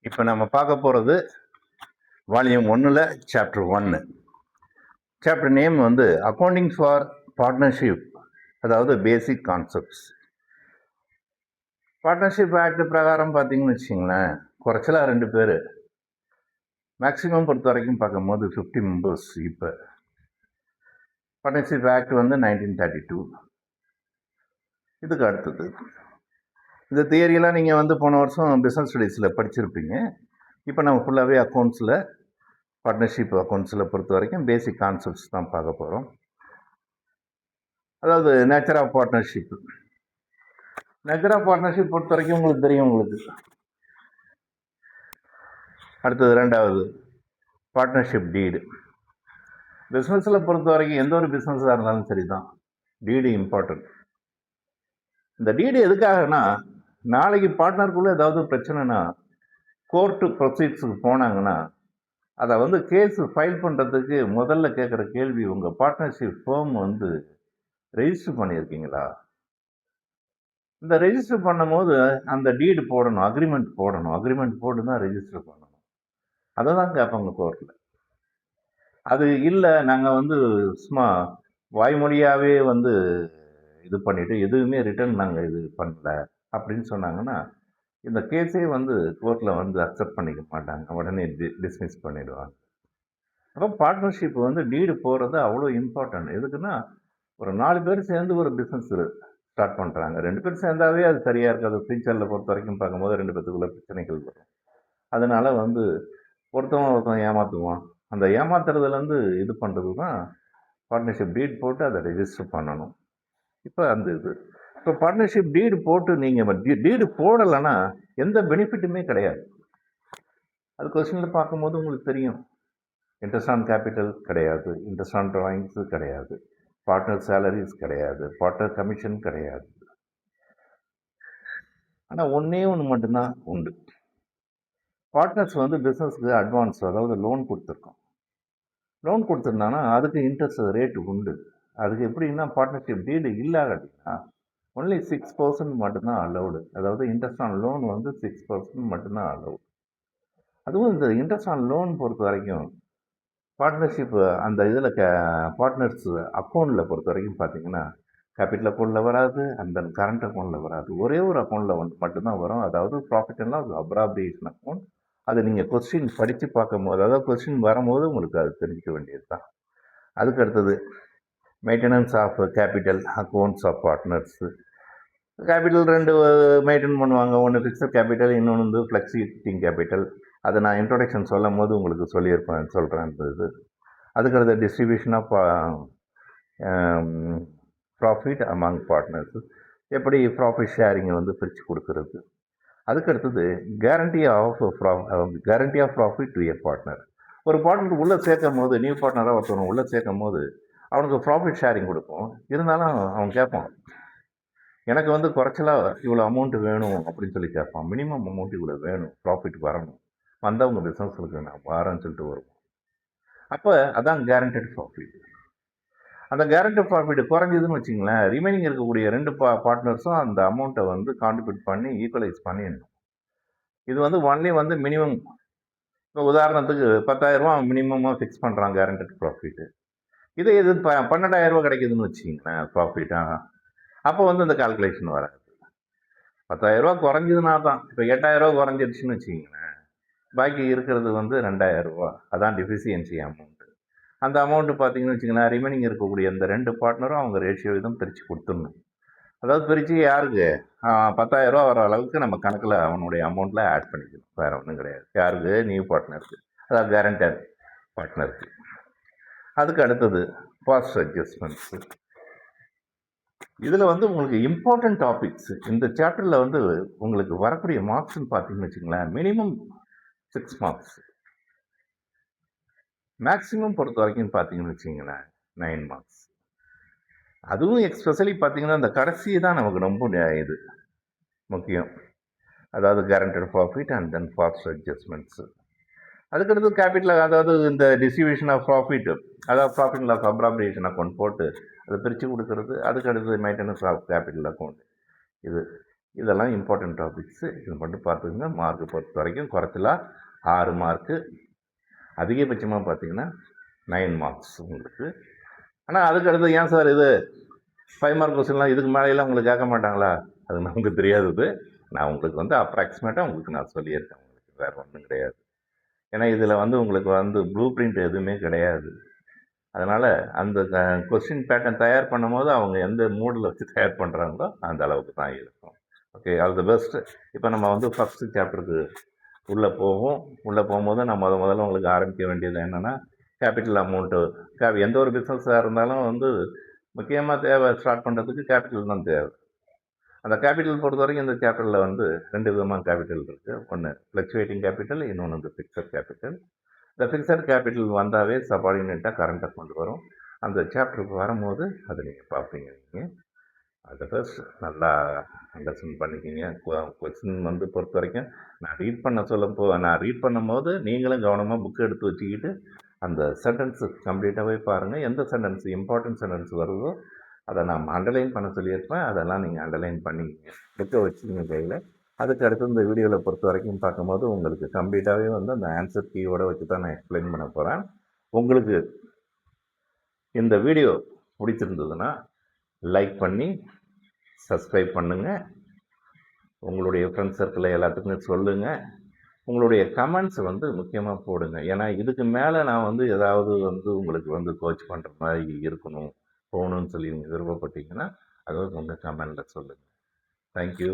இப்போ நம்ம பார்க்க போகிறது வால்யூம் 1ல் சாப்டர் 1. சாப்டர் நேம் வந்து அக்கௌண்டிங் ஃபார் பார்ட்னர்ஷிப், அதாவது பேசிக் கான்செப்ட்ஸ். பார்ட்னர்ஷிப் ஆக்ட் பிரகாரம் பார்த்தீங்கன்னு வச்சிங்களேன், குறைச்சலாக 2 பேர், மேக்ஸிமம் பொறுத்த வரைக்கும் பார்க்கும்போது 50 மெம்பர்ஸ். இப்போ பார்ட்னர்ஷிப் ஆக்ட் வந்து 1932. இதுக்கு அடுத்தது இந்த தியரியெல்லாம் நீங்கள் வந்து போன வருஷம் பிஸ்னஸ் ஸ்டடீஸில் படிச்சிருப்பீங்க. இப்போ நம்ம ஃபுல்லாகவே அக்கௌண்ட்ஸில், பார்ட்னர்ஷிப் அக்கௌண்ட்ஸில் பொறுத்த வரைக்கும் பேசிக் கான்செப்ட்ஸ் தான் பார்க்க போகிறோம். அதாவது nature of partnership. Nature of partnership பொறுத்த வரைக்கும் உங்களுக்கு தெரியும். உங்களுக்கு அடுத்தது 2வது பார்ட்னர்ஷிப் டீடு. பிஸ்னஸில் பொறுத்த வரைக்கும் எந்த ஒரு பிஸ்னஸாக இருந்தாலும் சரி தான், டீடு இம்பார்ட்டன்ட். இந்த டீடு எதுக்காகனா, நாளைக்கு பார்ட்னருக்குள்ளே ஏதாவது பிரச்சனைனா கோர்ட்டு ப்ரொசீட்ஸுக்கு போனாங்கன்னா அதை வந்து கேஸ் ஃபைல் பண்ணுறதுக்கு முதல்ல கேட்குற கேள்வி, உங்கள் பார்ட்னர்ஷிப் ஃபேம் வந்து ரெஜிஸ்டர் பண்ணியிருக்கீங்களா? இந்த ரெஜிஸ்டர் பண்ணும்போது அந்த டீடு போடணும், அக்ரிமெண்ட் போடணும். அக்ரிமெண்ட் போட்டு தான் ரெஜிஸ்டர் பண்ணணும். அதை தான் கேட்பாங்க கோர்ட்டில். அது இல்லை, நாங்கள் வந்து சும்மா வாய்மொழியாகவே வந்து இது பண்ணிவிட்டு எதுவுமே ரிட்டர்ன் நாங்கள் இது பண்ணல அப்படின்னு சொன்னாங்கன்னா, இந்த கேஸே வந்து கோர்ட்டில் வந்து அக்செப்ட் பண்ணிக்க மாட்டாங்க, உடனே டிஸ்மிஸ் பண்ணிடுவாங்க. அப்போ பார்ட்னர்ஷிப் வந்து டீடு போகிறது அவ்வளோ இம்பார்ட்டன்ட். எதுக்குன்னா, ஒரு 4 பேர் சேர்ந்து ஒரு பிஸ்னஸ் ஸ்டார்ட் பண்ணுறாங்க. 2 பேர் சேர்ந்தாவே அது சரியாக இருக்காது. ஃபியூச்சரில் பொறுத்த வரைக்கும் பார்க்கும்போது 2 பேத்துக்குள்ள பிரச்சனைகள் வரும். அதனால் வந்து ஒருத்தன் ஏமாற்றுவான். அந்த ஏமாத்துறதுலேருந்து இது பண்ணுறது தான் பார்ட்னர்ஷிப் டீட் போட்டு அதை ரெஜிஸ்டர் பண்ணணும். இப்போ அந்த இது இப்போ பார்ட்னர்ஷிப் டீடு போட்டு நீங்கள் டீடு போடலைன்னா எந்த பெனிஃபிட்டுமே கிடையாது. அது கொஸ்டினில் பார்க்கும்போது உங்களுக்கு தெரியும். இன்ட்ரெஸ்ட் ஆன் கேபிட்டல் கிடையாது, இன்ட்ரெஸ்ட் ஆன் ட்ராயிங்ஸு கிடையாது, பார்ட்னர் சேலரிஸ் கிடையாது, பார்ட்னர் கமிஷன் கிடையாது. ஆனால் ஒன்றே ஒன்று மட்டும்தான் உண்டு. பார்ட்னர்ஸ் வந்து பிஸ்னஸ்க்கு அட்வான்ஸ், அதாவது லோன் கொடுத்துருக்கோம். லோன் கொடுத்துருந்தாங்கன்னா அதுக்கு இன்ட்ரெஸ்ட் ரேட்டு உண்டு. அதுக்கு எப்படின்னா, பார்ட்னர்ஷிப் டீடு இல்லாட்டினா ஒன்லி 6% மட்டும்தான் அலௌடு. அதாவது இன்ட்ரெஸ்ட் ஆன் லோன் வந்து 6% மட்டும்தான் அலௌடு. அதுவும் இந்த இன்ட்ரெஸ்ட் ஆன் லோன் பொறுத்த வரைக்கும் பார்ட்னர்ஷிப் அந்த இதில் பார்ட்னர்ஸ் அக்கௌண்ட்டில் பொறுத்த வரைக்கும் பார்த்தீங்கன்னா, கேபிட்டல் அக்கௌண்ட்டில் வராது, அந்த கரண்ட் அக்கௌண்ட்டில் வராது. ஒரே ஒரு அக்கௌண்ட்டில் வந்து மட்டும்தான் வரும். அதாவது profit and loss appropriation account. அது நீங்கள் கொஸ்டின் படித்து பார்க்கும்போது, அதாவது கொஸ்டின் வரும்போது உங்களுக்கு அது தெரிஞ்சிக்க வேண்டியது தான். அதுக்கு அடுத்தது maintenance of capital accounts of partners. Capital 2 maintain பண்ணுவாங்க. ஒன்று ஃபிக்ஸட் கேபிட்டல், இன்னொன்று வந்து ஃப்ளெக்சிட்டிங் கேபிட்டல். அதை நான் இன்ட்ரொடக்ஷன் சொல்லும் போது உங்களுக்கு சொல்கிறேன் இது. அதுக்கடுத்த distribution of profit among partners, எப்படி ப்ராஃபிட் ஷேரிங்கை வந்து பிரித்து கொடுக்கறது. அதுக்கடுத்தது guarantee of profit to a partner. ஒரு பார்ட்னர் உள்ளே சேர்க்கும் போது, நியூ பார்ட்னராக ஒருத்தவங்க உள்ளே சேர்க்கும் போது அவனுக்கு ப்ராஃபிட் ஷேரிங் கொடுப்போம். இருந்தாலும் அவன் கேட்பான், எனக்கு வந்து குறைச்சலாக இவ்வளோ அமௌண்ட்டு வேணும் அப்படின்னு சொல்லி கேட்பான். மினிமம் அமௌண்ட் இவ்வளோ வேணும், ப்ராஃபிட் வரணும், வந்தவங்க பிஸ்னஸுக்கு நான் வரேன்னு சொல்லிட்டு வருவோம். அப்போ அதான் கேரண்டட் ப்ராஃபிட். அந்த கேரண்டட் ப்ராஃபிட் குறைஞ்சதுன்னு வச்சிங்களேன், ரிமைனிங் இருக்கக்கூடிய 2 பார்ட்னர்ஸும் அந்த அமௌண்ட்டை வந்து கான்ட்ரிபியூட் பண்ணி ஈக்குவலைஸ் பண்ணிடணும். இது வந்து ஒன்லி வந்து மினிமம். இப்போ உதாரணத்துக்கு 10,000 மினிமமாக ஃபிக்ஸ் பண்ணுறான் கேரண்டட் ப்ராஃபிட்டு. இது 12,000 கிடைக்குதுன்னு வச்சிங்களேன் ப்ராஃபிட்டாக. அப்போ வந்து இந்த கால்குலேஷன் வராது. 10,000 குறைஞ்சதுனா தான். இப்போ 8,000 குறைஞ்சிருச்சுன்னு வச்சிங்களேன், பாக்கி இருக்கிறது வந்து 2,000. அதான் டிஃபிஷியன்சி அமௌண்ட்டு. அந்த அமௌண்ட்டு பார்த்தீங்கன்னு வச்சிங்களேன், ரிமைனிங் இருக்கக்கூடிய இந்த 2 பார்ட்னரும் அவங்க ரேஷியோ இதுவும் பிரித்து கொடுத்துடணும். அதாவது பிரித்து யாருக்கு 10,000 வர அளவுக்கு நம்ம கணக்கில் அவனுடைய அமௌண்ட்டில் ஆட் பண்ணிக்கணும். வேறு ஒன்றும் கிடையாது. யாருக்கு? நியூ பார்ட்னருக்கு, அதாவது கேரண்டர் பார்ட்னருக்கு. அதுக்கு அடுத்தது பாஸ்ட் அட்ஜஸ்ட்மெண்ட்ஸு. இதில் வந்து உங்களுக்கு இம்பார்ட்டன்ட் டாபிக்ஸ் இந்த சாப்டரில் வந்து உங்களுக்கு வரக்கூடிய மார்க்ஸ்ன்னு பார்த்தீங்கன்னு வச்சுங்களேன், மினிமம் 6 மார்க்ஸ். மேக்ஸிமம் பொறுத்த வரைக்கும் பார்த்தீங்கன்னு வச்சிங்களேன் 9 மார்க்ஸ். அதுவும் எக்ஸ்பெஷலி பார்த்தீங்கன்னா இந்த கடைசி தான் நமக்கு ரொம்ப இது முக்கியம். அதாவது guaranteed profit and then past adjustments. அதுக்கடுத்து கேபிட்டல், அதாவது இந்த டிஸ்ட்ரிபியூஷன் ஆஃப் ப்ராஃபிட், அதாவது ப்ராஃபிட் லாஸ் அப்ராப்ரியேஷன் அக்கௌண்ட் போட்டு அதை பிரித்து கொடுக்கறது. அதுக்கடுத்து மெயின்டெனன்ஸ் ஆஃப் கேபிட்டல் அக்கௌண்ட். இது இதெல்லாம் இம்பார்ட்டன்ட் டாபிக்ஸு. இது மட்டும் பார்த்துக்கங்க. மார்க்கு பொறுத்த வரைக்கும் குறைச்சலா 6 மார்க்கு, அதிகபட்சமாக பார்த்தீங்கன்னா 9 மார்க்ஸ் உங்களுக்கு. ஆனால் அதுக்கு அடுத்து ஏன் சார் இது 5 மார்க் கொஸ்டின்லாம் இதுக்கு மேலேயெல்லாம் உங்களுக்கு கேட்க மாட்டாங்களா? அது நமக்கு தெரியாதது. நான் உங்களுக்கு வந்து அப்ராக்சிமேட்டாக உங்களுக்கு நான் சொல்லியிருக்கேன். உங்களுக்கு வேறு ஒன்றும் கிடையாது. ஏன்னா இதில் வந்து உங்களுக்கு வந்து ப்ளூ பிரிண்ட் எதுவுமே கிடையாது. அதனால் அந்த கொஸ்டின் பேட்டர்ன் தயார் பண்ணும்போது அவங்க எந்த மூடில் வச்சு தயார் பண்ணுறாங்களோ அந்த அளவுக்கு தான் இருக்கும். Okay, all the best. இப்போ நம்ம வந்து ஃபஸ்ட்டு சாப்டருக்கு உள்ளே போவோம். உள்ளே போகும்போது நான் முதல்ல உங்களுக்கு ஆரம்பிக்க வேண்டியது என்னென்னா, கேபிட்டல் அமௌண்ட்டு. எந்த ஒரு பிஸ்னஸாக இருந்தாலும் வந்து முக்கியமாக தேவை ஸ்டார்ட் பண்ணுறதுக்கு கேபிட்டல் தான் தேவை. அந்த கேபிட்டல் பொறுத்த வரைக்கும் இந்த சாப்டரில் வந்து 2 விதமான கேபிட்டல் இருக்குது. ஒன்று ஃப்ளக்சுவேட்டிங் கேபிட்டல், இன்னொன்று வந்து ஃபிக்ஸட் கேபிட்டல். இந்த ஃபிக்ஸட் கேபிட்டல் வந்தாவே சபார்டினேட்டாக கரண்ட் அக்கௌண்ட் வரும். அந்த சாப்டருக்கு வரும்போது அதை நீங்கள் பார்ப்பீங்க. நீங்கள் அதை ஃபர்ஸ்ட் நல்லா அண்டர்ஸ்டாண்ட் பண்ணிக்கிங்க. கொஸ்டின் வந்து பொறுத்த வரைக்கும் நான் ரீட் பண்ணும்போது நீங்களும் கவனமாக புக்கு எடுத்து வச்சுக்கிட்டு அந்த சென்டென்ஸு கம்ப்ளீட்டாகவே பாருங்கள். எந்த சென்டென்ஸ் இம்பார்ட்டன்ட் சென்டென்ஸ் வருதோ அதை நான் அண்டர்லைன் பண்ண சொல்லியிருப்பேன். அதெல்லாம் நீங்கள் அண்டர்லைன் பண்ணிக்கிங்க, புக்கை வச்சுக்கிங்க கையில். அதுக்கு அடுத்து இந்த வீடியோவில் பொறுத்த வரைக்கும் பார்க்கும்போது உங்களுக்கு கம்ப்ளீட்டாகவே வந்து அந்த ஆன்சர் கீயோட வச்சு தான் நான் எக்ஸ்பிளைன் பண்ண போகிறேன். உங்களுக்கு இந்த வீடியோ பிடிச்சிருந்ததுன்னா லைக் பண்ணி சப்ஸ்கிரைப் பண்ணுங்கள். உங்களுடைய ஃப்ரெண்ட்ஸ் சர்க்கிளில் எல்லாத்துக்குமே சொல்லுங்கள். உங்களுடைய கமெண்ட்ஸ் வந்து முக்கியமாக போடுங்க. ஏன்னா இதுக்கு மேலே நான் வந்து ஏதாவது வந்து உங்களுக்கு வந்து கோச் பண்ணுற மாதிரி இருக்கணும், போகணுன்னு சொல்லி நீங்கள் விருப்பப்பட்டீங்கன்னா அதை உங்கள் கமெண்டில் சொல்லுங்கள். தேங்க்யூ.